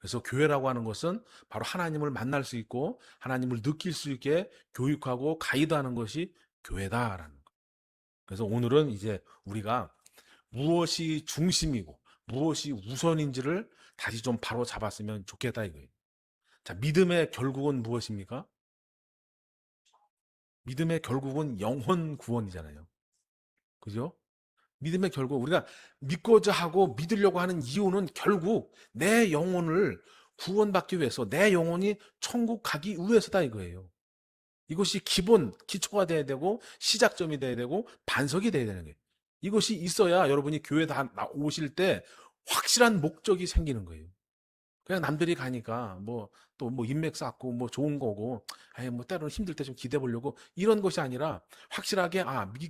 그래서 교회라고 하는 것은 바로 하나님을 만날 수 있고 하나님을 느낄 수 있게 교육하고 가이드하는 것이 교회다라는 거. 그래서 오늘은 이제 우리가 무엇이 중심이고 무엇이 우선인지를 다시 좀 바로 잡았으면 좋겠다 이거예요. 자, 믿음의 결국은 무엇입니까? 믿음의 결국은 영혼 구원이잖아요. 그죠? 믿음의 결국 우리가 믿고자 하고 믿으려고 하는 이유는 결국 내 영혼을 구원받기 위해서 내 영혼이 천국 가기 위해서다 이거예요. 이것이 기본, 기초가 돼야 되고 시작점이 돼야 되고 반석이 돼야 되는 거예요. 이것이 있어야 여러분이 교회 다 오실 때 확실한 목적이 생기는 거예요. 그냥 남들이 가니까 뭐 또 뭐 인맥 쌓고 뭐 좋은 거고 아예 뭐 때로는 힘들 때 좀 기대 보려고 이런 것이 아니라 확실하게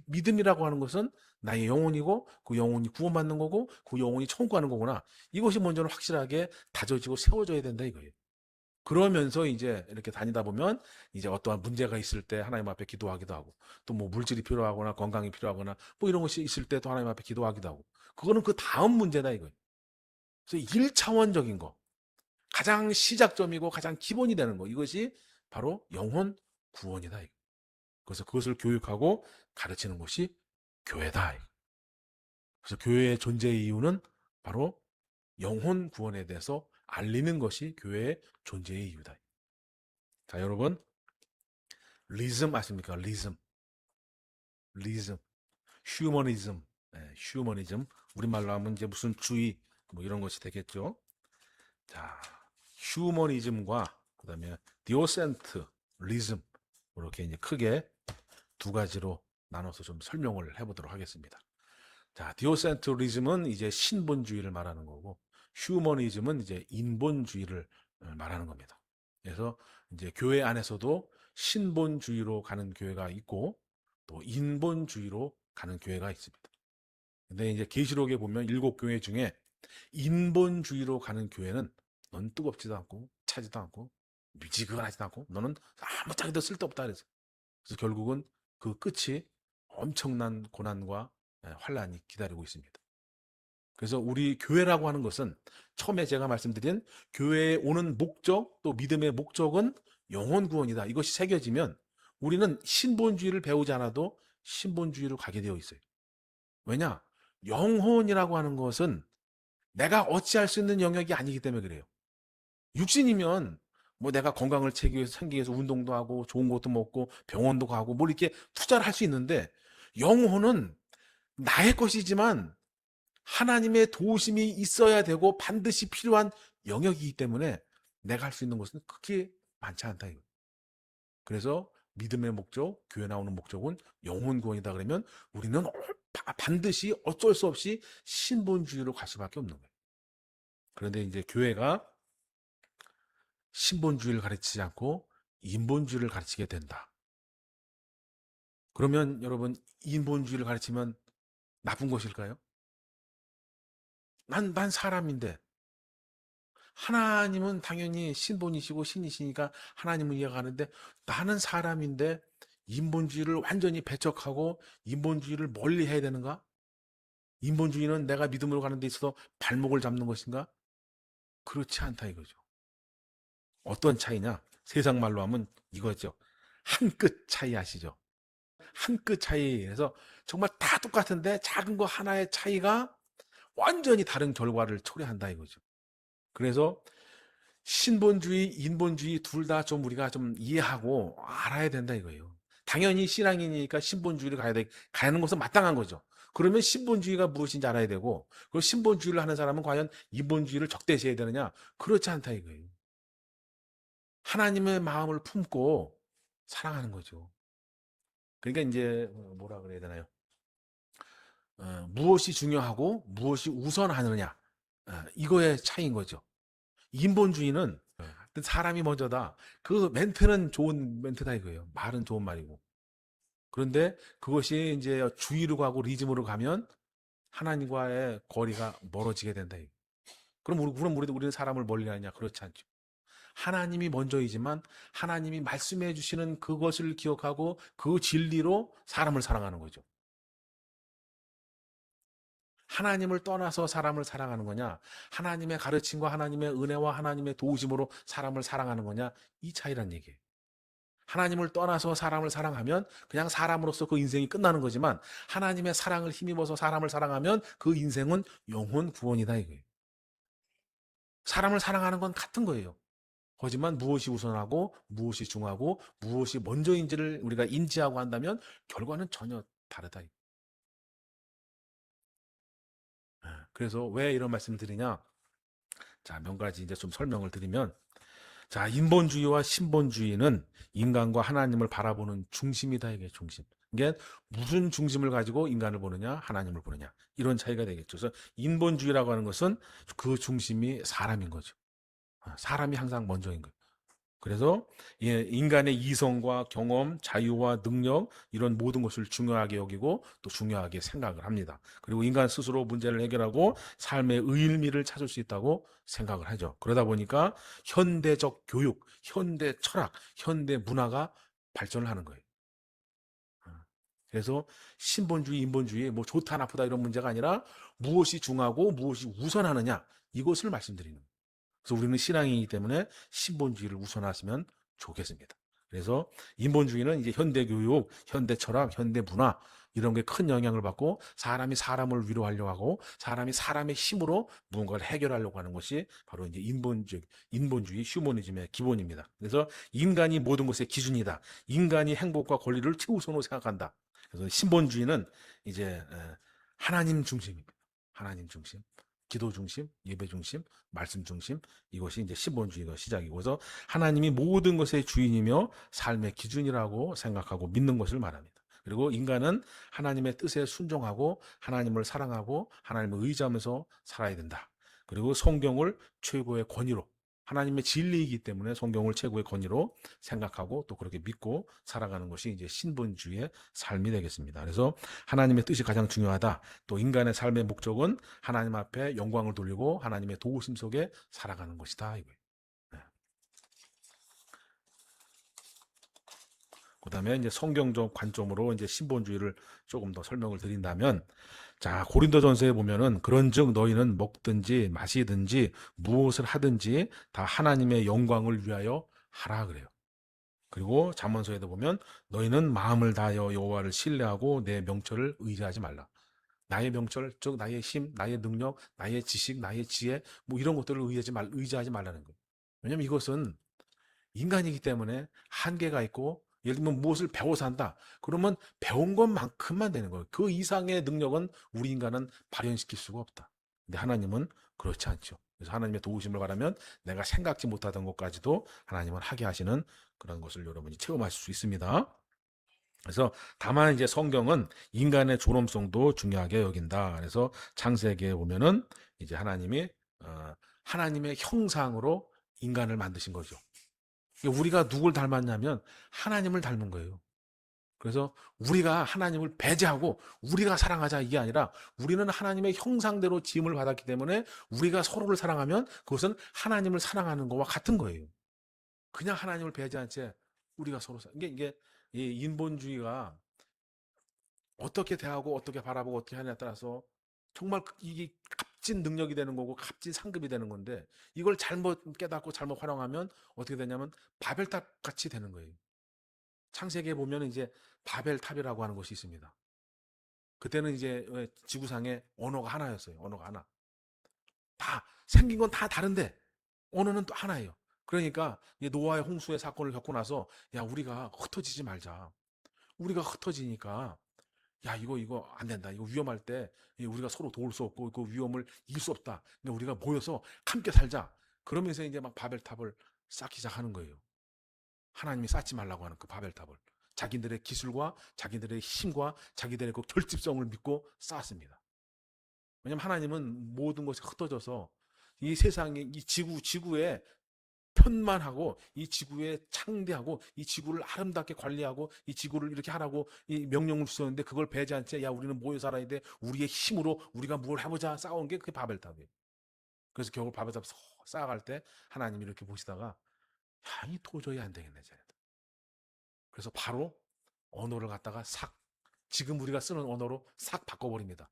믿음이라고 하는 것은 나의 영혼이고 그 영혼이 구원받는 거고 그 영혼이 천국 가는 거구나. 이것이 먼저는 확실하게 다져지고 세워져야 된다 이거예요. 그러면서 이제 이렇게 다니다 보면 이제 어떠한 문제가 있을 때 하나님 앞에 기도하기도 하고 또 뭐 물질이 필요하거나 건강이 필요하거나 뭐 이런 것이 있을 때 또 하나님 앞에 기도하기도 하고 그거는 그 다음 문제다 이거예요. 그래서 1차원적인 거. 가장 시작점이고 가장 기본이 되는 거. 이것이 바로 영혼 구원이다. 그래서 그것을 교육하고 가르치는 것이 교회다. 그래서 교회의 존재의 이유는 바로 영혼 구원에 대해서 알리는 것이 교회의 존재의 이유다. 자, 여러분, 리즘 아십니까? 리즘. 리즘. 휴머니즘. 네, 휴머니즘. 우리말로 하면 이제 무슨 주의 뭐 이런 것이 되겠죠. 자, 휴머니즘과 그다음에 디오센트리즘 이렇게 이제 크게 두 가지로 나눠서 좀 설명을 해보도록 하겠습니다. 자, 디오센트리즘은 이제 신본주의를 말하는 거고, 휴머니즘은 이제 인본주의를 말하는 겁니다. 그래서 이제 교회 안에서도 신본주의로 가는 교회가 있고, 또 인본주의로 가는 교회가 있습니다. 근데 이제 계시록에 보면 7교회 중에 인본주의로 가는 교회는 넌 뜨겁지도 않고 차지도 않고 미지근하지도 않고 너는 아무짝에도 쓸데없다 그래서 결국은 그 끝이 엄청난 고난과 환란이 기다리고 있습니다. 그래서 우리 교회라고 하는 것은 처음에 제가 말씀드린 교회에 오는 목적 또 믿음의 목적은 영혼 구원이다. 이것이 새겨지면 우리는 신본주의를 배우지 않아도 신본주의로 가게 되어 있어요. 왜냐? 영혼이라고 하는 것은 내가 어찌할 수 있는 영역이 아니기 때문에 그래요. 육신이면 뭐 내가 건강을 챙기기 위해서 운동도 하고 좋은 것도 먹고 병원도 가고 뭘 이렇게 투자를 할 수 있는데 영혼은 나의 것이지만 하나님의 도우심이 있어야 되고 반드시 필요한 영역이기 때문에 내가 할 수 있는 것은 그렇게 많지 않다. 그래서 믿음의 목적, 교회 나오는 목적은 영혼 구원이다 그러면 우리는 반드시 어쩔 수 없이 신본주의로 갈 수밖에 없는 거예요. 그런데 이제 교회가 신본주의를 가르치지 않고 인본주의를 가르치게 된다. 그러면 여러분 인본주의를 가르치면 나쁜 것일까요? 난 사람인데 하나님은 당연히 신본이시고 신이시니까 하나님을 이해가는데 나는 사람인데 인본주의를 완전히 배척하고 인본주의를 멀리 해야 되는가? 인본주의는 내가 믿음으로 가는 데 있어서 발목을 잡는 것인가? 그렇지 않다 이거죠. 어떤 차이냐? 세상 말로 하면 이거죠. 한 끗 차이 아시죠? 한 끗 차이에서 정말 다 똑같은데 작은 거 하나의 차이가 완전히 다른 결과를 초래한다 이거죠. 그래서 신본주의, 인본주의 둘 다 좀 우리가 좀 이해하고 알아야 된다 이거예요. 당연히 신앙인이니까 신본주의를 가는 것은 마땅한 거죠. 그러면 신본주의가 무엇인지 알아야 되고, 그 신본주의를 하는 사람은 과연 인본주의를 적대시해야 되느냐? 그렇지 않다 이거예요. 하나님의 마음을 품고 사랑하는 거죠. 그러니까 이제 뭐라 그래야 되나요? 무엇이 중요하고 무엇이 우선하느냐 이거의 차이인 거죠. 인본주의는 사람이 먼저다. 그 멘트는 좋은 멘트다 이거예요. 말은 좋은 말이고. 그런데 그것이 이제 주의로 가고 리즘으로 가면 하나님과의 거리가 멀어지게 된다. 그럼 우리는 사람을 멀리 하냐? 그렇지 않죠. 하나님이 먼저이지만 하나님이 말씀해 주시는 그것을 기억하고 그 진리로 사람을 사랑하는 거죠. 하나님을 떠나서 사람을 사랑하는 거냐, 하나님의 가르침과 하나님의 은혜와 하나님의 도우심으로 사람을 사랑하는 거냐, 이 차이란 얘기예요. 하나님을 떠나서 사람을 사랑하면 그냥 사람으로서 그 인생이 끝나는 거지만, 하나님의 사랑을 힘입어서 사람을 사랑하면 그 인생은 영혼 구원이다 이거예요. 사람을 사랑하는 건 같은 거예요. 하지만 무엇이 우선하고 무엇이 중하고 무엇이 먼저인지를 우리가 인지하고 한다면 결과는 전혀 다르다. 그래서 왜 이런 말씀을 드리냐? 자, 몇 가지 이제 좀 설명을 드리면, 자, 인본주의와 신본주의는 인간과 하나님을 바라보는 중심이다, 이게 중심. 이게 무슨 중심을 가지고 인간을 보느냐, 하나님을 보느냐, 이런 차이가 되겠죠. 그래서 인본주의라고 하는 것은 그 중심이 사람인 거죠. 사람이 항상 먼저인 거예요. 그래서 인간의 이성과 경험, 자유와 능력, 이런 모든 것을 중요하게 여기고 또 중요하게 생각을 합니다. 그리고 인간 스스로 문제를 해결하고 삶의 의미를 찾을 수 있다고 생각을 하죠. 그러다 보니까 현대적 교육, 현대 철학, 현대 문화가 발전을 하는 거예요. 그래서 신본주의, 인본주의, 뭐 좋다 나쁘다 이런 문제가 아니라 무엇이 중하고 무엇이 우선하느냐, 이것을 말씀드리는 거예요. 그래서 우리는 신앙이기 때문에 신본주의를 우선하시면 좋겠습니다. 그래서 인본주의는 이제 현대 교육, 현대 철학, 현대 문화, 이런 게 큰 영향을 받고, 사람이 사람을 위로하려고 하고 사람이 사람의 힘으로 무언가를 해결하려고 하는 것이 바로 이제 인본주의 휴머니즘의 기본입니다. 그래서 인간이 모든 것의 기준이다. 인간이 행복과 권리를 최우선으로 생각한다. 그래서 신본주의는 이제 하나님 중심입니다. 하나님 중심. 기도 중심, 예배 중심, 말씀 중심, 이것이 이제 신본주의가 시작이고, 그래서 하나님이 모든 것의 주인이며 삶의 기준이라고 생각하고 믿는 것을 말합니다. 그리고 인간은 하나님의 뜻에 순종하고 하나님을 사랑하고 하나님을 의지하면서 살아야 된다. 그리고 성경을 최고의 권위로, 하나님의 진리이기 때문에 성경을 최고의 권위로 생각하고 또 그렇게 믿고 살아가는 것이 이제 신본주의의 삶이 되겠습니다. 그래서 하나님의 뜻이 가장 중요하다. 또 인간의 삶의 목적은 하나님 앞에 영광을 돌리고 하나님의 도우심 속에 살아가는 것이다, 이거예요. 네. 그다음에 이제 성경적 관점으로 이제 신본주의를 조금 더 설명을 드린다면, 자, 고린도전서에 보면은 그런즉 너희는 먹든지 마시든지 무엇을 하든지 다 하나님의 영광을 위하여 하라 그래요. 그리고 잠언서에도 보면 너희는 마음을 다하여 여호와를 신뢰하고 내 명철을 의지하지 말라. 나의 명철, 즉 나의 힘, 나의 능력, 나의 지식, 나의 지혜, 뭐 이런 것들을 의지하지 말라는 거예요. 왜냐면 이것은 인간이기 때문에 한계가 있고, 예를 들면 무엇을 배워서 한다. 그러면 배운 것만큼만 되는 거예요. 그 이상의 능력은 우리 인간은 발현시킬 수가 없다. 근데 하나님은 그렇지 않죠. 그래서 하나님의 도우심을 바라면 내가 생각지 못하던 것까지도 하나님은 하게 하시는 그런 것을 여러분이 체험하실 수 있습니다. 그래서 다만 이제 성경은 인간의 존엄성도 중요하게 여긴다. 그래서 창세기에 보면은 이제 하나님이 하나님의 형상으로 인간을 만드신 거죠. 우리가 누굴 닮았냐면 하나님을 닮은 거예요. 그래서 우리가 하나님을 배제하고 우리가 사랑하자 이게 아니라, 우리는 하나님의 형상대로 지음을 받았기 때문에 우리가 서로를 사랑하면 그것은 하나님을 사랑하는 것과 같은 거예요. 그냥 하나님을 배제한 채 우리가 서로 이게 이 인본주의가 어떻게 대하고 어떻게 바라보고 어떻게 하냐에 따라서 정말 이게 값진 능력이 되는 거고 값진 상급이 되는 건데, 이걸 잘못 깨닫고 잘못 활용하면 어떻게 되냐면 바벨탑 같이 되는 거예요. 창세기에 보면 이제 바벨탑이라고 하는 것이 있습니다. 그때는 이제 지구상에 언어가 하나였어요. 언어가 하나. 다 생긴 건 다 다른데 언어는 또 하나예요. 그러니까 노아의 홍수의 사건을 겪고 나서, 야, 우리가 흩어지지 말자. 우리가 흩어지니까, 야, 이거 안 된다. 이거 위험할 때 우리가 서로 도울 수 없고 그 위험을 이길 수 없다. 근데 우리가 모여서 함께 살자. 그러면서 이제 막 바벨탑을 쌓기 시작하는 거예요. 하나님이 쌓지 말라고 하는 그 바벨탑을 자기들의 기술과 자기들의 힘과 자기들의 그 결집성을 믿고 쌓았습니다. 왜냐하면 하나님은 모든 것이 흩어져서 이 세상에, 이 지구에 편만하고, 이 지구에 창대하고, 이 지구를 아름답게 관리하고, 이 지구를 이렇게 하라고 이 명령을 주셨는데, 그걸 배제한 채, 야, 우리는 모여 살아야 돼, 우리의 힘으로 우리가 뭘 해보자 쌓아온 게 그게 바벨탑이에요. 그래서 결국 바벨탑 쌓아갈 때 하나님이 이렇게 보시다가, 야, 이 도저히 안 되겠네 쟤네들. 그래서 바로 언어를 갖다가 싹, 지금 우리가 쓰는 언어로 싹 바꿔버립니다.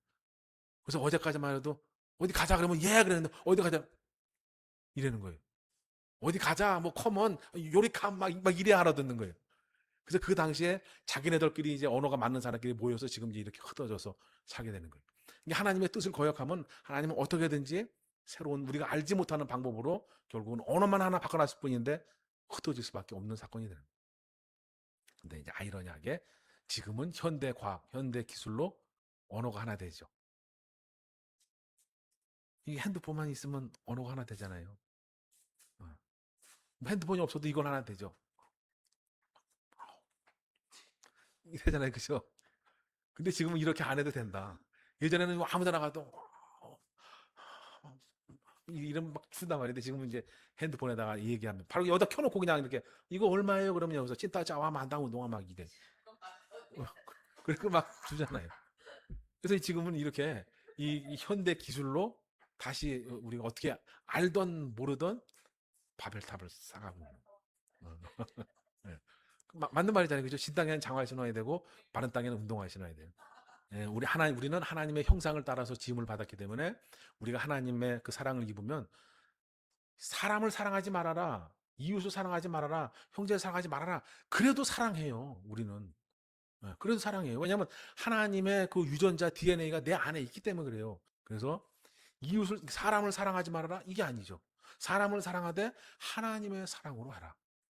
그래서 어제까지만 해도 어디 가자 그러면 예 그랬는데 어디 가자 이러는 거예요. 어디 가자 뭐 컴온 요리캄 막 이래 알아듣는 거예요. 그래서 그 당시에 자기네들끼리 이제 언어가 맞는 사람끼리 모여서 지금 이제 이렇게 흩어져서 살게 되는 거예요. 이게 하나님의 뜻을 거역하면 하나님은 어떻게든지 새로운 우리가 알지 못하는 방법으로 결국은 언어만 하나 바꿔놨을 뿐인데 흩어질 수밖에 없는 사건이 되는 거예요. 근데 이제 아이러니하게 지금은 현대 과학, 현대 기술로 언어가 하나 되죠. 이 핸드폰만 있으면 언어가 하나 되잖아요. 어. 핸드폰이 없어도 이건 하나 되죠. 되잖아요, 그죠? 근데 지금은 이렇게 안 해도 된다. 예전에는 뭐 아무 데나 가도 이름 막 쓴단 말인데 지금은 이제 핸드폰에다가 얘기하면 바로 여기다 켜놓고 그냥 이렇게 이거 얼마예요? 그러면 여기서 찐따 짜와 만다 운동화 막 이래. 그리고 막 주잖아요. 그래서 지금은 이렇게 이 현대 기술로 다시 우리가 어떻게 알던 모르던 바벨탑을 쌓아가고 어. 예. 맞는 말이잖아요. 그죠? 진 땅에는 장화를 신어야 되고 마른 땅에는 운동화를 신어야 돼요. 예, 우리는 하나님의 형상을 따라서 지음을 받았기 때문에 우리가 하나님의 그 사랑을 입으면 사람을 사랑하지 말아라. 이웃을 사랑하지 말아라. 형제를 사랑하지 말아라. 그래도 사랑해요. 우리는. 예, 그래도 사랑해요. 왜냐하면 하나님의 그 유전자 DNA가 내 안에 있기 때문에 그래요. 그래서 이웃을 사람을 사랑하지 말아라. 이게 아니죠. 사람을 사랑하되 하나님의 사랑으로 하라.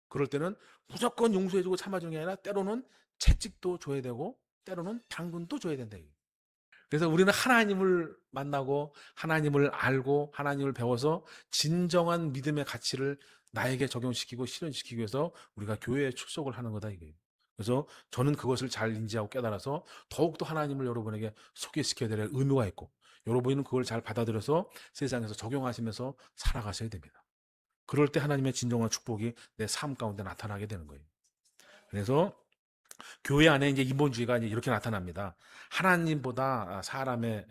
그럴 때는 무조건 용서해주고 참아주는 게 아니라 때로는 채찍도 줘야 되고 때로는 당근도 줘야 된다. 그래서 우리는 하나님을 만나고 하나님을 알고 하나님을 배워서 진정한 믿음의 가치를 나에게 적용시키고 실현시키기 위해서 우리가 교회에 출석을 하는 거다 이거예요. 그래서 저는 그것을 잘 인지하고 깨달아서 더욱더 하나님을 여러분에게 소개시켜야 될 의무가 있고 여러분은 그걸 잘 받아들여서 세상에서 적용하시면서 살아가셔야 됩니다. 그럴 때 하나님의 진정한 축복이 내 삶 가운데 나타나게 되는 거예요. 그래서 교회 안에 이제 인본주의가 이제 이렇게 나타납니다. 하나님보다 사람의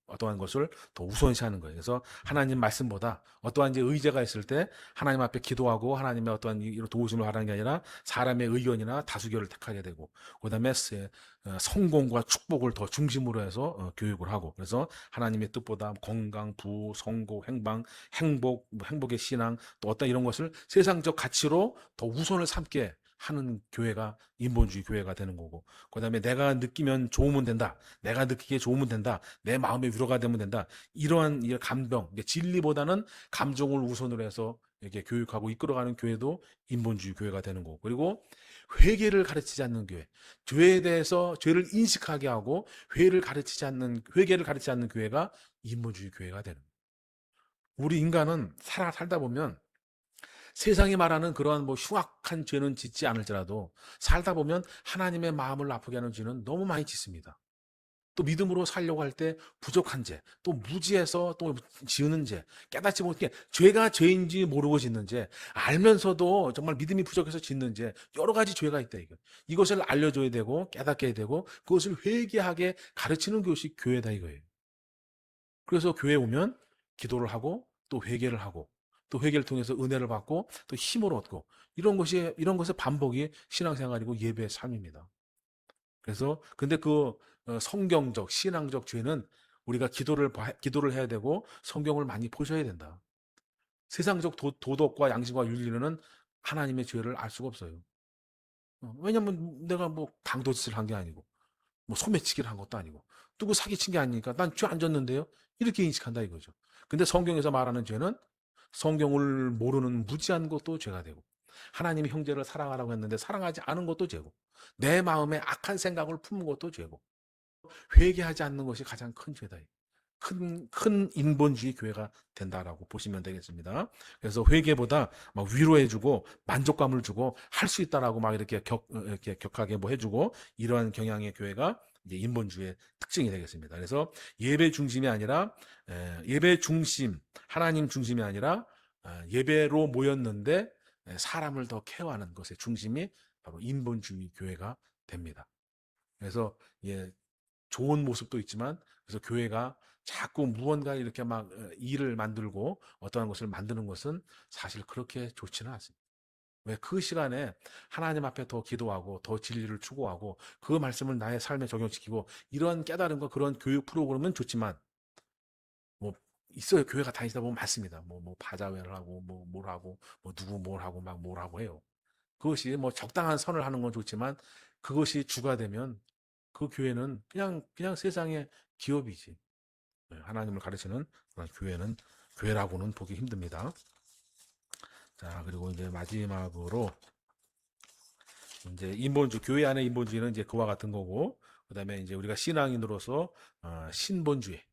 어떠한 것을 더 우선시하는 거예요. 그래서 하나님 말씀보다 어떠한 이제 의제가 있을 때 하나님 앞에 기도하고 하나님의 어떠한 이런 도우심을 하라는 게 아니라 사람의 의견이나 다수결을 택하게 되고 그다음에 성공과 축복을 더 중심으로 해서 교육을 하고 그래서 하나님의 뜻보다 건강, 부호, 성공, 행복, 행복의 신앙 또 어떤 이런 것을 세상적 가치로 더 우선을 삼게 하는 교회가 인본주의 교회가 되는 거고 그다음에 내가 느끼면 좋으면 된다. 내가 느끼기에 좋으면 된다. 내 마음의 위로가 되면 된다. 이러한 감병, 진리보다는 감정을 우선으로 해서 이렇게 교육하고 이끌어가는 교회도 인본주의 교회가 되는 거고 그리고 회개를 가르치지 않는 교회, 죄에 대해서 죄를 인식하게 하고 회개를 가르치지 않는 교회가 인본주의 교회가 되는 거예요. 우리 인간은 살다 보면 세상이 말하는 그러한 뭐 흉악한 죄는 짓지 않을지라도 살다 보면 하나님의 마음을 아프게 하는 죄는 너무 많이 짓습니다. 또 믿음으로 살려고 할 때 부족한 죄, 또 무지해서 또 지으는 죄, 깨닫지 못해 죄가 죄인지 모르고 짓는 죄, 알면서도 정말 믿음이 부족해서 짓는 죄, 여러 가지 죄가 있다 이거. 이것을 알려줘야 되고 깨닫게 해야 되고 그것을 회개하게 가르치는 것이 교회다 이거예요. 그래서 교회 오면 기도를 하고 또 회개를 하고 또 회개를 통해서 은혜를 받고 또 힘을 얻고 이런 것의 반복이 신앙생활이고 예배의 삶입니다. 그래서 근데 그 성경적 신앙적 죄는 우리가 기도를 해야 되고 성경을 많이 보셔야 된다. 세상적 도덕과 양심과 윤리로는 하나님의 죄를 알 수가 없어요. 왜냐면 내가 뭐 강도짓을 한 게 아니고 뭐 소매치기를 한 것도 아니고 누구 사기친 게 아니니까 난 죄 안 졌는데요. 이렇게 인식한다 이거죠. 근데 성경에서 말하는 죄는 성경을 모르는 무지한 것도 죄가 되고 하나님이 형제를 사랑하라고 했는데 사랑하지 않은 것도 죄고 내 마음에 악한 생각을 품은 것도 죄고 회개하지 않는 것이 가장 큰 죄다. 큰 인본주의 교회가 된다라고 보시면 되겠습니다. 그래서 회개보다 막 위로해주고 만족감을 주고 할 수 있다라고 막 이렇게 격하게 뭐 해주고 이러한 경향의 교회가 이제 인본주의의 특징이 되겠습니다. 그래서 예배 중심이 아니라 예배 중심, 하나님 중심이 아니라 예배로 모였는데 사람을 더 케어하는 것의 중심이 바로 인본주의 교회가 됩니다. 그래서 예, 좋은 모습도 있지만 그래서 교회가 자꾸 무언가 이렇게 막 일을 만들고 어떠한 것을 만드는 것은 사실 그렇게 좋지는 않습니다. 왜 그 시간에 하나님 앞에 더 기도하고 더 진리를 추구하고 그 말씀을 나의 삶에 적용시키고 이런 깨달음과 그런 교육 프로그램은 좋지만 있어요. 교회가 다니다 보면 많습니다. 뭐 바자회를 하고 뭐 뭘 하고 뭐 누구 뭘 하고 막 뭘 하고 해요. 그것이 뭐 적당한 선을 하는 건 좋지만 그것이 주가 되면 그 교회는 그냥 세상의 기업이지. 네, 하나님을 가르치는 그런 교회는 교회라고는 보기 힘듭니다. 자, 그리고 이제 마지막으로 이제 인본주 교회 안의 인본주의는 이제 그와 같은 거고, 그다음에 이제 우리가 신앙인으로서 신본주의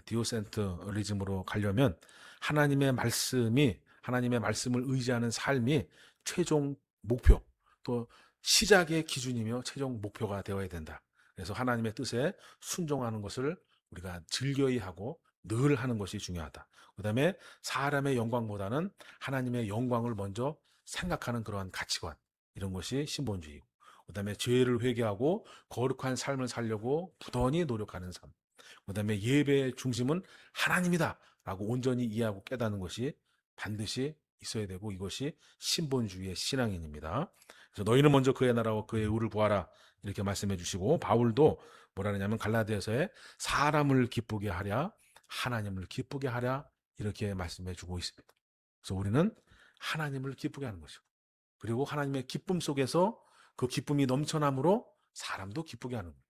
디오센트리즘으로 가려면 하나님의 말씀을 의지하는 삶이 최종 목표, 또 시작의 기준이며 최종 목표가 되어야 된다. 그래서 하나님의 뜻에 순종하는 것을 우리가 즐겨야 하고 늘 하는 것이 중요하다. 그다음에 사람의 영광보다는 하나님의 영광을 먼저 생각하는 그러한 가치관, 이런 것이 신본주의고, 그다음에 죄를 회개하고 거룩한 삶을 살려고 부단히 노력하는 삶, 그다음에 예배의 중심은 하나님이다 라고 온전히 이해하고 깨닫는 것이 반드시 있어야 되고, 이것이 신본주의의 신앙인입니다. 그래서 너희는 먼저 그의 나라와 그의 의를 구하라, 이렇게 말씀해 주시고, 바울도 뭐라 하냐면 갈라디아서에 사람을 기쁘게 하랴 하나님을 기쁘게 하랴, 이렇게 말씀해 주고 있습니다. 그래서 우리는 하나님을 기쁘게 하는 것이고, 그리고 하나님의 기쁨 속에서 그 기쁨이 넘쳐남으로 사람도 기쁘게 하는 거예요.